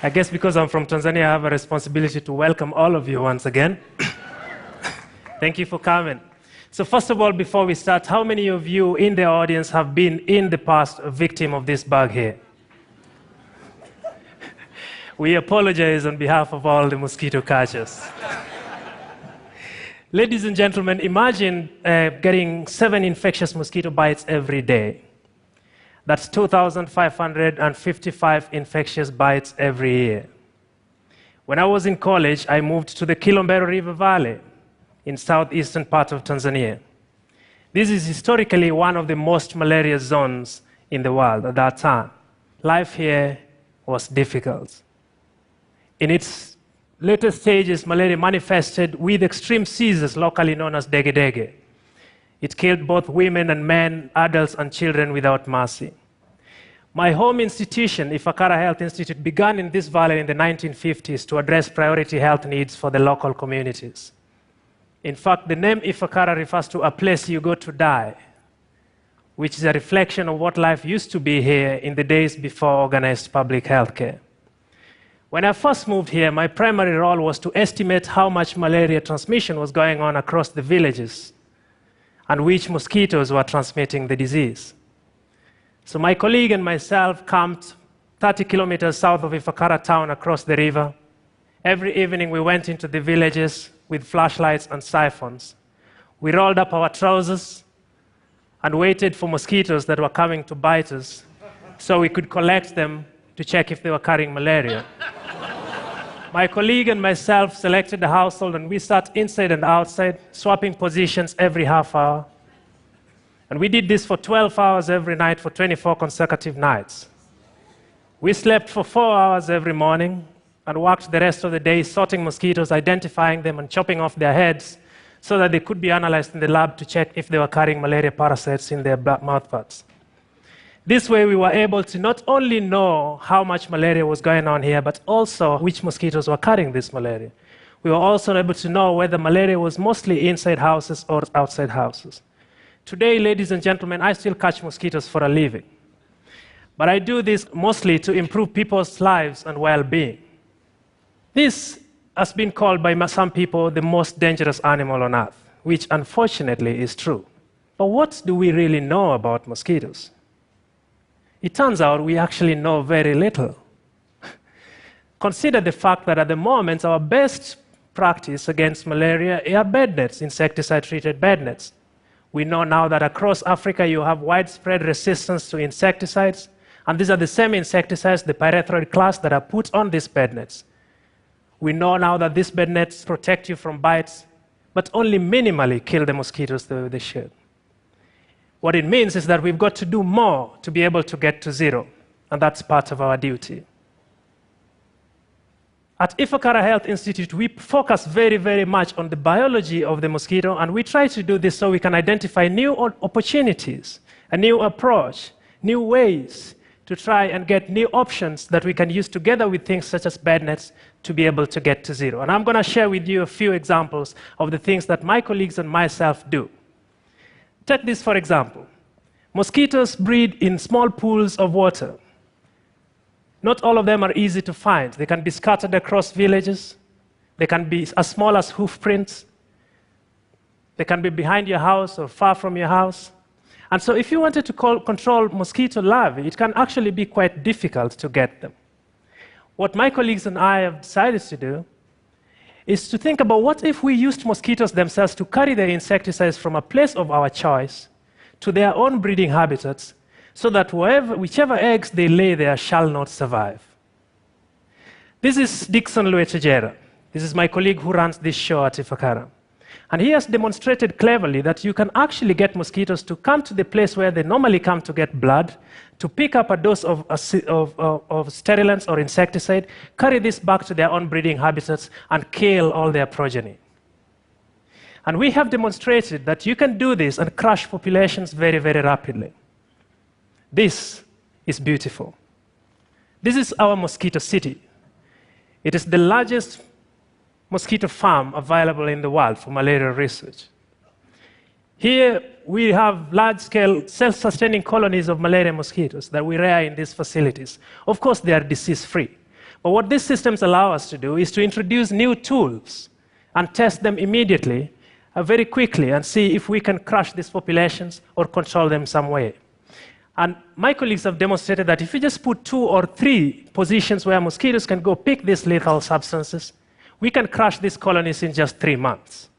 I guess because I'm from Tanzania, I have a responsibility to welcome all of you once again. Thank you for coming. So first of all, before we start, how many of you in the audience have been in the past a victim of this bug here? We apologize on behalf of all the mosquito catchers. Ladies and gentlemen, imagine getting 7 infectious mosquito bites every day. That's 2,555 infectious bites every year. When I was in college, I moved to the Kilombero River Valley in southeastern part of Tanzania. This is historically one of the most malaria zones in the world at that time. Life here was difficult. In its later stages, malaria manifested with extreme seizures locally known as dege dege. It killed both women and men, adults and children without mercy. My home institution, Ifakara Health Institute, began in this valley in the 1950s to address priority health needs for the local communities. In fact, the name Ifakara refers to a place you go to die, which is a reflection of what life used to be here in the days before organized public health care. When I first moved here, my primary role was to estimate how much malaria transmission was going on across the villages and which mosquitoes were transmitting the disease. So my colleague and myself camped 30 kilometers south of Ifakara town across the river. Every evening we went into the villages with flashlights and siphons. We rolled up our trousers and waited for mosquitoes that were coming to bite us so we could collect them to check if they were carrying malaria. My colleague and myself selected the household and we sat inside and outside, swapping positions every half hour. And we did this for 12 hours every night for 24 consecutive nights. We slept for 4 hours every morning and worked the rest of the day sorting mosquitoes, identifying them and chopping off their heads so that they could be analyzed in the lab to check if they were carrying malaria parasites in their mouthparts. This way, we were able to not only know how much malaria was going on here, but also which mosquitoes were carrying this malaria. We were also able to know whether malaria was mostly inside houses or outside houses. Today, ladies and gentlemen, I still catch mosquitoes for a living. But I do this mostly to improve people's lives and well-being. This has been called by some people the most dangerous animal on earth, which unfortunately is true. But what do we really know about mosquitoes? It turns out we actually know very little. Consider the fact that at the moment, our best practice against malaria are bed nets, insecticide-treated bed nets. We know now that across Africa you have widespread resistance to insecticides, and these are the same insecticides, the pyrethroid class, that are put on these bed nets. We know now that these bed nets protect you from bites, but only minimally kill the mosquitoes the way they should. What it means is that we've got to do more to be able to get to zero, and that's part of our duty. At Ifakara Health Institute, we focus very, very much on the biology of the mosquito, and we try to do this so we can identify new opportunities, a new approach, new ways to try and get new options that we can use together with things such as bed nets to be able to get to zero. And I'm going to share with you a few examples of the things that my colleagues and myself do. Take this for example. Mosquitoes breed in small pools of water. Not all of them are easy to find. They can be scattered across villages. They can be as small as hoof prints. They can be behind your house or far from your house. And so if you wanted to control mosquito larvae, it can actually be quite difficult to get them. What my colleagues and I have decided to do is to think about what if we used mosquitoes themselves to carry their insecticides from a place of our choice to their own breeding habitats so that whichever eggs they lay there shall not survive. This is Dixon Luetejera. This is my colleague who runs this show at Ifakara. And he has demonstrated cleverly that you can actually get mosquitoes to come to the place where they normally come to get blood, to pick up a dose of sterilants or insecticide, carry this back to their own breeding habitats, and kill all their progeny. And we have demonstrated that you can do this and crush populations very, very rapidly. This is beautiful. This is our mosquito city. It is the largest mosquito farm available in the world for malaria research. Here we have large-scale self-sustaining colonies of malaria mosquitoes that we rear in these facilities. Of course, they are disease-free. But what these systems allow us to do is to introduce new tools and test them immediately, very quickly, and see if we can crush these populations or control them some way. And my colleagues have demonstrated that if you just put 2 or 3 positions where mosquitoes can go pick these lethal substances, we can crush these colonies in just 3 months.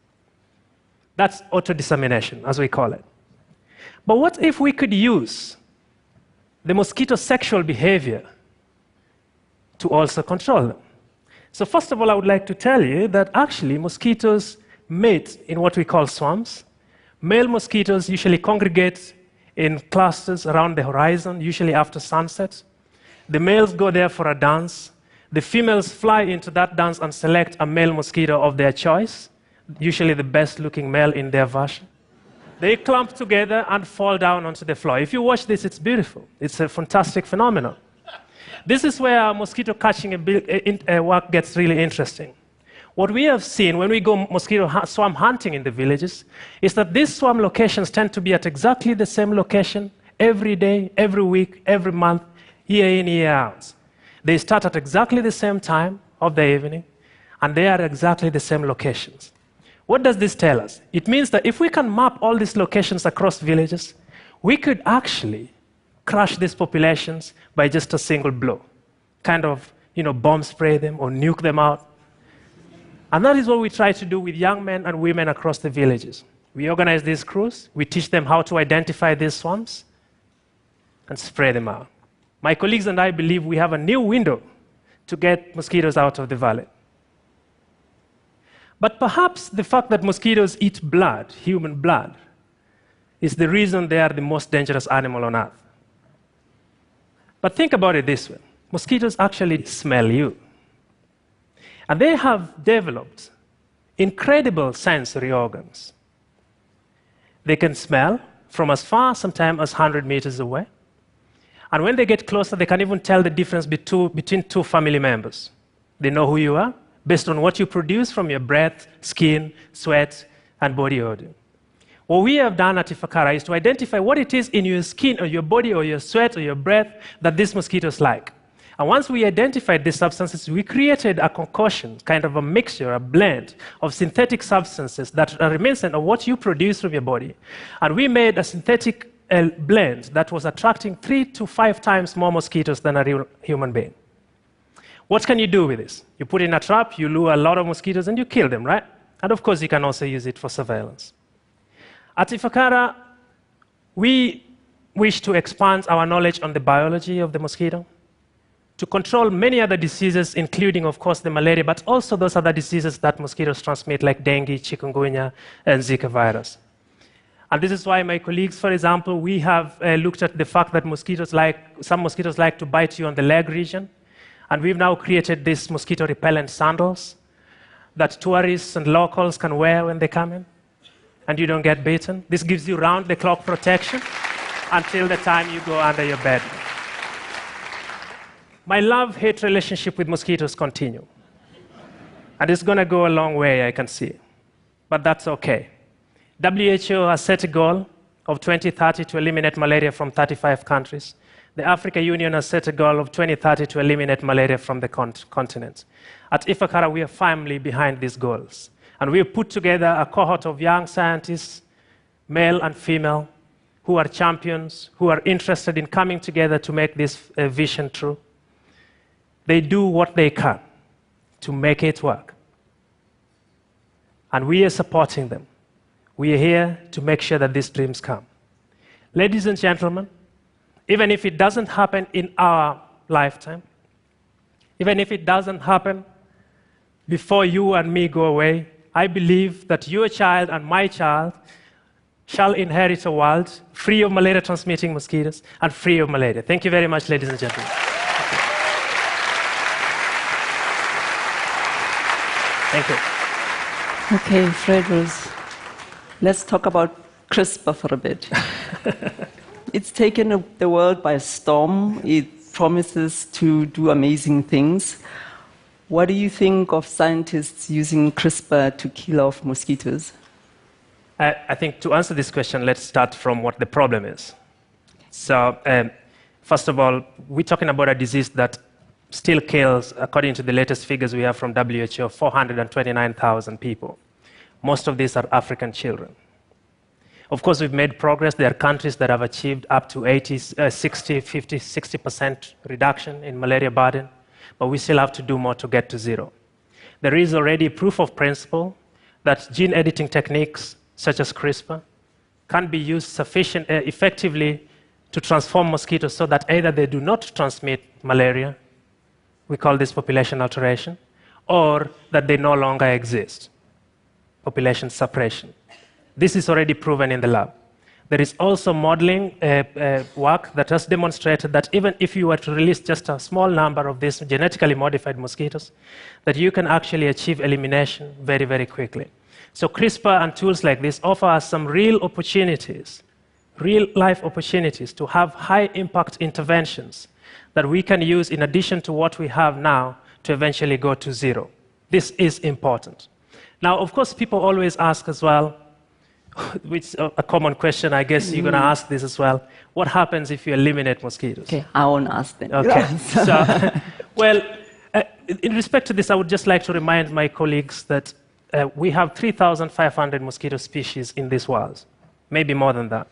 That's auto-dissemination, as we call it. But what if we could use the mosquito sexual behavior to also control them? So first of all, I would like to tell you that actually mosquitoes mate in what we call swarms. Male mosquitoes usually congregate in clusters around the horizon, usually after sunset. The males go there for a dance. The females fly into that dance and select a male mosquito of their choice, usually the best-looking male in their version. They clump together and fall down onto the floor. If you watch this, it's beautiful. It's a fantastic phenomenon. This is where mosquito catching work gets really interesting. What we have seen when we go mosquito swarm hunting in the villages is that these swarm locations tend to be at exactly the same location every day, every week, every month, year in, year out. They start at exactly the same time of the evening, and they are exactly the same locations. What does this tell us? It means that if we can map all these locations across villages, we could actually crush these populations by just a single blow. Kind of, bomb spray them or nuke them out. And that is what we try to do with young men and women across the villages. We organize these crews, we teach them how to identify these swarms, and spray them out. My colleagues and I believe we have a new window to get mosquitoes out of the valley. But perhaps the fact that mosquitoes eat blood, human blood, is the reason they are the most dangerous animal on Earth. But think about it this way. Mosquitoes actually smell you. And they have developed incredible sensory organs. They can smell from as far, sometimes as 100 meters away. And when they get closer, they can even tell the difference between 2 family members. They know who you are based on what you produce from your breath, skin, sweat, and body odor. What we have done at Ifakara is to identify what it is in your skin or your body or your sweat or your breath that these mosquitoes like. And once we identified these substances, we created a concoction, kind of a mixture, a blend of synthetic substances that are reminiscent of what you produce from your body. And we made a synthetic blend that was attracting 3 to 5 times more mosquitoes than a real human being. What can you do with this? You put in a trap, you lure a lot of mosquitoes, and you kill them, right? And of course, you can also use it for surveillance. At Ifakara, we wish to expand our knowledge on the biology of the mosquito, to control many other diseases, including, of course, the malaria, but also those other diseases that mosquitoes transmit, like dengue, chikungunya, and Zika virus. And this is why my colleagues, for example, we have looked at the fact that some mosquitoes like to bite you on the leg region. And we've now created these mosquito repellent sandals that tourists and locals can wear when they come in, and you don't get bitten. This gives you round-the-clock protection until the time you go under your bed. My love-hate relationship with mosquitoes continue. And it's going to go a long way, I can see. But that's okay. WHO has set a goal of 2030 to eliminate malaria from 35 countries. The African Union has set a goal of 2030 to eliminate malaria from the continent. At Ifakara, we are firmly behind these goals. And we have put together a cohort of young scientists, male and female, who are champions, who are interested in coming together to make this vision true. They do what they can to make it work. And we are supporting them. We are here to make sure that these dreams come. Ladies and gentlemen, even if it doesn't happen in our lifetime, even if it doesn't happen before you and me go away, I believe that your child and my child shall inherit a world free of malaria-transmitting mosquitoes and free of malaria. Thank you very much, ladies and gentlemen. Thank you. Okay, Fredros, let's talk about CRISPR for a bit. It's taken the world by storm. It promises to do amazing things. What do you think of scientists using CRISPR to kill off mosquitoes? I think to answer this question, let's start from what the problem is. So, first of all, we're talking about a disease that still kills, according to the latest figures we have from WHO, 429,000 people. Most of these are African children. Of course, we've made progress. There are countries that have achieved up to 60, 50, 60% reduction in malaria burden, but we still have to do more to get to zero. There is already proof of principle that gene editing techniques, such as CRISPR, can be used effectively to transform mosquitoes so that either they do not transmit malaria, we call this population alteration, or that they no longer exist, population suppression. This is already proven in the lab. There is also modeling work that has demonstrated that even if you were to release just a small number of these genetically modified mosquitoes, that you can actually achieve elimination very, very quickly. So CRISPR and tools like this offer us some real opportunities, real-life opportunities to have high-impact interventions that we can use in addition to what we have now to eventually go to zero. This is important. Now, of course, people always ask as well, which is a common question, I guess you're going to ask this as well, what happens if you eliminate mosquitoes? Okay, I won't ask then. Okay, well, in respect to this, I would just like to remind my colleagues that we have 3,500 mosquito species in this world, maybe more than that.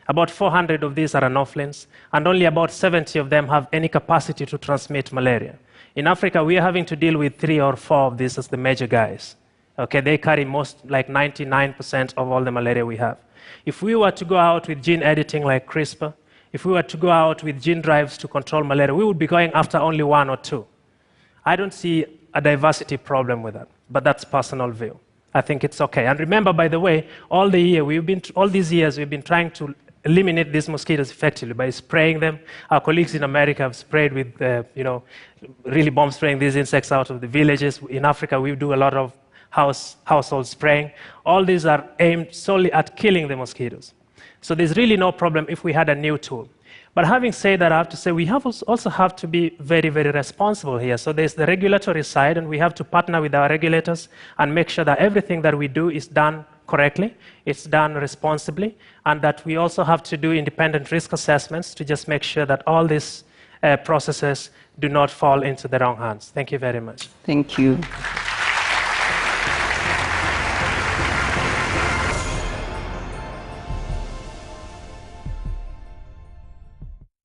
About 400 of these are anophelines, and only about 70 of them have any capacity to transmit malaria. In Africa, we are having to deal with 3 or 4 of these as the major guys. Okay, they carry like 99% of all the malaria we have. If we were to go out with gene editing like CRISPR, if we were to go out with gene drives to control malaria, we would be going after only 1 or 2. I don't see a diversity problem with that, but that's personal view. I think it's okay. And remember, by the way, all these years we've been trying to eliminate these mosquitoes effectively by spraying them. Our colleagues in America have sprayed with, really bomb spraying these insects out of the villages. In Africa, we do a lot of household spraying. All these are aimed solely at killing the mosquitoes. So there's really no problem if we had a new tool. But having said that, I have to say we also have to be very, very responsible here. So there's the regulatory side, and we have to partner with our regulators and make sure that everything that we do is done correctly, it's done responsibly, and that we also have to do independent risk assessments to just make sure that all these processes do not fall into the wrong hands. Thank you very much. Thank you.